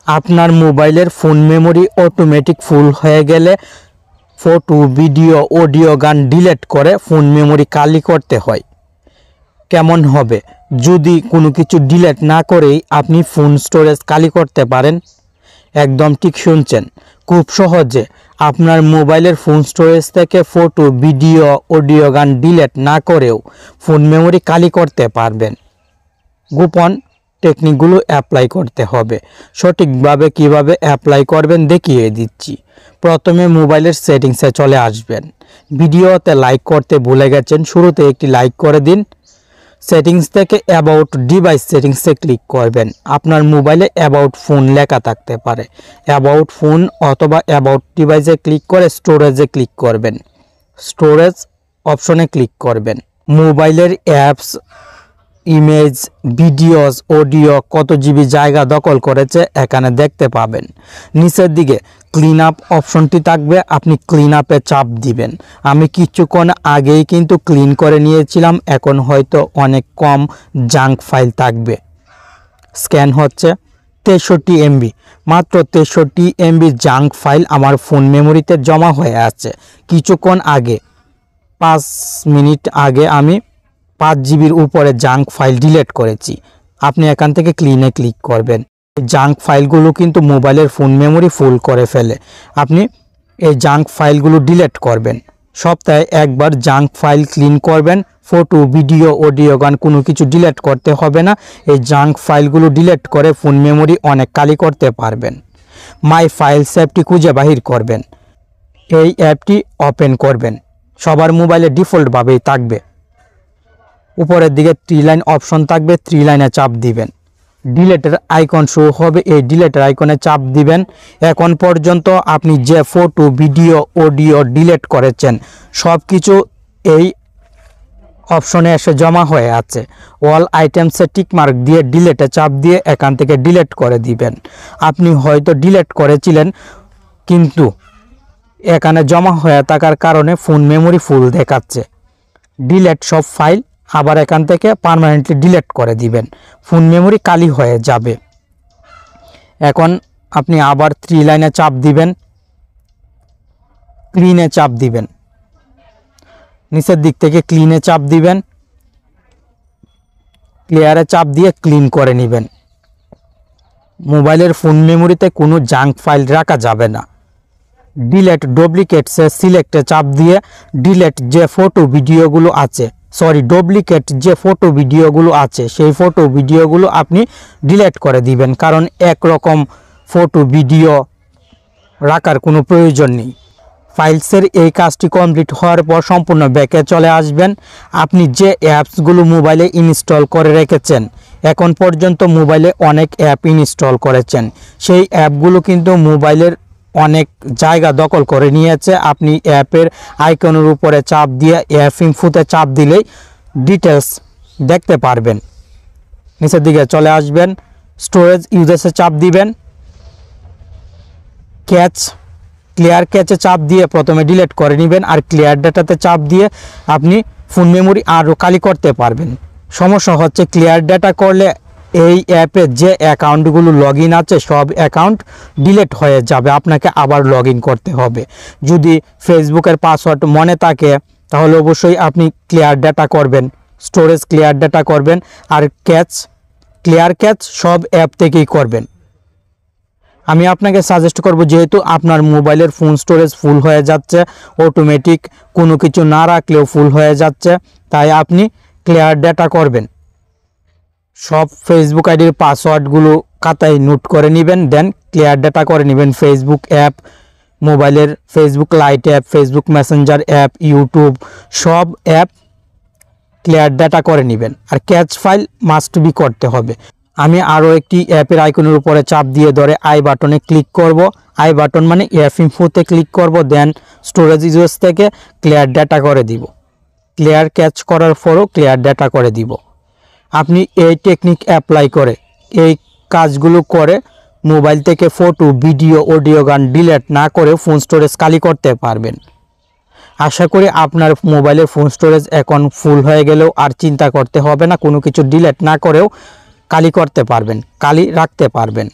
আপনার মোবাইলের phone memory automatic ফুল হয়ে গেলে ফটো, ভিডিও, অডিও, গান ডিলিট করে ফোন মেমোরি খালি করতে হয়। কেমন হবে যদি কোনো কিছু ডিলিট না করেই আপনি ফোন স্টোরেজ খালি করতে পারেন? একদম ঠিক শুনছেন। খুব সহজে আপনার মোবাইলের ফোন স্টোরেজ থেকে ফটো, ভিডিও, অডিও, গান ডিলিট না করেও ফোন মেমোরি খালি করতে পারবেন। গোপন টেকনিকগুলো অ্যাপ্লাই করতে হবে। সঠিকভাবে কিভাবে অ্যাপ্লাই করবেন দেখিয়ে দিচ্ছি। প্রথমে মোবাইলের সেটিংসে চলে আসবেন। ভিডিওতে লাইক করতে ভুলে গেছেন, শুরুতে একটি লাইক করে দিন। সেটিংস থেকে অ্যাবাউট ডিভাইস সেটিংসে ক্লিক করবেন। আপনার মোবাইলে অ্যাবাউট ফোন লেখা থাকতে পারে। অ্যাবাউট ফোন অথবা অ্যাবাউট ডিভাইসে ক্লিক করে স্টোরেজে ক্লিক করবেন। স্টোরেজ অপশনে ক্লিক করবেন। মোবাইলের অ্যাপস, ইমেজ, ভিডিওস, অডিও কত জিবি জায়গা দখল করেছে এখানে দেখতে পাবেন। নিচের দিকে ক্লিন আপ অপশনটি থাকবে, আপনি ক্লিন আপে চাপ দিবেন। আমি কিছুক্ষণ আগেই কিন্তু ক্লিন করে নিয়েছিলাম, এখন হয়তো অনেক কম জাঙ্ক ফাইল থাকবে। স্ক্যান হচ্ছে 63 MB, মাত্র 63 MB জাঙ্ক ফাইল আমার ফোন মেমোরিতে জমা হয়ে আছে। কিছুক্ষণ আগে 5 মিনিট আগে আমি 5 জিবির উপরে জাঙ্ক ফাইল ডিলিট করেছি। আপনি এখান থেকে ক্লিনে ক্লিক করবেন। জাঙ্ক ফাইলগুলো কিন্তু মোবাইলের ফোন মেমোরি ফুল করে ফেলে। আপনি এই জাঙ্ক ফাইলগুলো ডিলিট করবেন। সপ্তাহে একবার জাঙ্ক ফাইল ক্লিন করবেন। ফটো, ভিডিও, অডিও, গান কোনো কিছু ডিলিট করতে হবে না। এই জাঙ্ক ফাইলগুলো ডিলিট করে ফোন মেমোরি অনেক খালি করতে পারবেন। মাই ফাইলস অ্যাপটি খুঁজে বাহির করবেন। এই অ্যাপটি ওপেন করবেন। সবার মোবাইলে ডিফল্টভাবেই থাকবে। উপরের দিকে 3 লাইন অপশন থাকবে, 3 লাইনে চাপ দিবেন। ডিলেটের আইকন শো হবে, এই ডিলেটের আইকনে চাপ দিবেন। এখন পর্যন্ত আপনি যে ফটো, ভিডিও, অডিও ডিলিট করেছেন সব কিছু এই অপশনে এসে জমা হয়ে আছে। অল আইটেমসে টিকমার্ক দিয়ে ডিলেটে চাপ দিয়ে এখান থেকে ডিলিট করে দিবেন। আপনি হয়তো ডিলিট করেছিলেন কিন্তু এখানে জমা হয়ে থাকার কারণে ফোন মেমোরি ফুল দেখাচ্ছে। ডিলিট সব ফাইল আবার এখান থেকে পার্মানেন্টলি ডিলিট করে দিবেন, ফোন মেমোরি খালি হয়ে যাবে। এখন আপনি আবার 3 লাইনে চাপ দিবেন, ক্লিনে চাপ দিবেন। নিচের দিক থেকে ক্লিনে চাপ দিবেন, ক্লিয়ারে চাপ দিয়ে ক্লিন করে নেবেন। মোবাইলের ফোন মেমোরিতে কোনো জাঙ্ক ফাইল রাখা যাবে না। ডিলিট ডুপ্লিকেটসে সিলেক্টে চাপ দিয়ে ডিলিট যে ফটো ভিডিওগুলো আছে, ডুপ্লিকেট যে ফটো ভিডিওগুলো আছে সেই ফটো ভিডিওগুলো আপনি ডিলিট করে দিবেন, কারণ একরকম ফটো ভিডিও রাখার কোনো প্রয়োজন নেই। ফাইলসের এই কাজটি কমপ্লিট হওয়ার পর সম্পূর্ণ ব্যাকে চলে আসবেন। আপনি যে অ্যাপসগুলো মোবাইলে ইনস্টল করে রেখেছেন, এখন পর্যন্ত মোবাইলে অনেক অ্যাপ ইনস্টল করেছেন, সেই অ্যাপগুলো কিন্তু মোবাইলের অনেক জায়গা দখল করে নিয়েছে। আপনি অ্যাপের আইকনের উপরে চাপ দিয়ে অ্যাপ ইনফোতে চাপ দিলেই ডিটেলস দেখতে পারবেন। নিচের দিকে চলে আসবেন, স্টোরেজ ইউজেসে চাপ দিবেন। ক্লিয়ার ক্যাচে চাপ দিয়ে প্রথমে ডিলিট করে নেবেন, আর ক্লিয়ার ডাটাতে চাপ দিয়ে আপনি ফোন মেমোরি আরও খালি করতে পারবেন। সমস্যা হচ্ছে ক্লিয়ার ডাটা করলে এই অ্যাপে যে অ্যাকাউন্টগুলো লগ ইন আছে সব অ্যাকাউন্ট ডিলিট হয়ে যাবে, আপনাকে আবার লগ ইন করতে হবে। যদি ফেসবুকের পাসওয়ার্ড মনে থাকে তাহলে অবশ্যই আপনি ক্লিয়ার ডাটা করবেন, স্টোরেজ ক্লিয়ার ডাটা করবেন, আর ক্লিয়ার ক্যাচ সব অ্যাপ থেকেই করবেন। আমি আপনাকে সাজেস্ট করব, যেহেতু আপনার মোবাইলের ফোন স্টোরেজ ফুল হয়ে যাচ্ছে, অটোমেটিক কোনো কিছু না রাখলেও ফুল হয়ে যাচ্ছে, তাই আপনি ক্লিয়ার ডাটা করবেন। সব ফেসবুক আইডির পাসওয়ার্ডগুলো খাতায় নোট করে নেবেন, দেন ক্লিয়ার ডাটা করে নেবেন। ফেসবুক অ্যাপ, মোবাইলের Facebook light app, Facebook Messenger app, YouTube সব অ্যাপ ক্লিয়ার ডাটা করে নেবেন। আর ক্যাচ ফাইল মাস্ট বি করতে হবে। আমি আরও একটি অ্যাপের আইকনের উপরে চাপ দিয়ে ধরে আই বাটনে ক্লিক করব। আই বাটন মানে অ্যাপ ইনফোতে ক্লিক করব, দেন স্টোরেজ ইউজ থেকে ক্লিয়ার ডাটা করে দিব। ক্লিয়ার ক্যাচ করার পরও ক্লিয়ার ডাটা করে দিব। আপনি এই টেকনিক অ্যাপ্লাই করে এই কাজগুলো করে মোবাইল থেকে ফটো, ভিডিও, অডিও, গান ডিলিট না করে ফোন স্টোরেজ খালি করতে পারবেন। আশা করি আপনার মোবাইলের ফোন স্টোরেজ এখন ফুল হয়ে গেলেও আর চিন্তা করতে হবে না, কোনো কিছু ডিলিট না করেও খালি করতে পারবেন, খালি রাখতে পারবেন।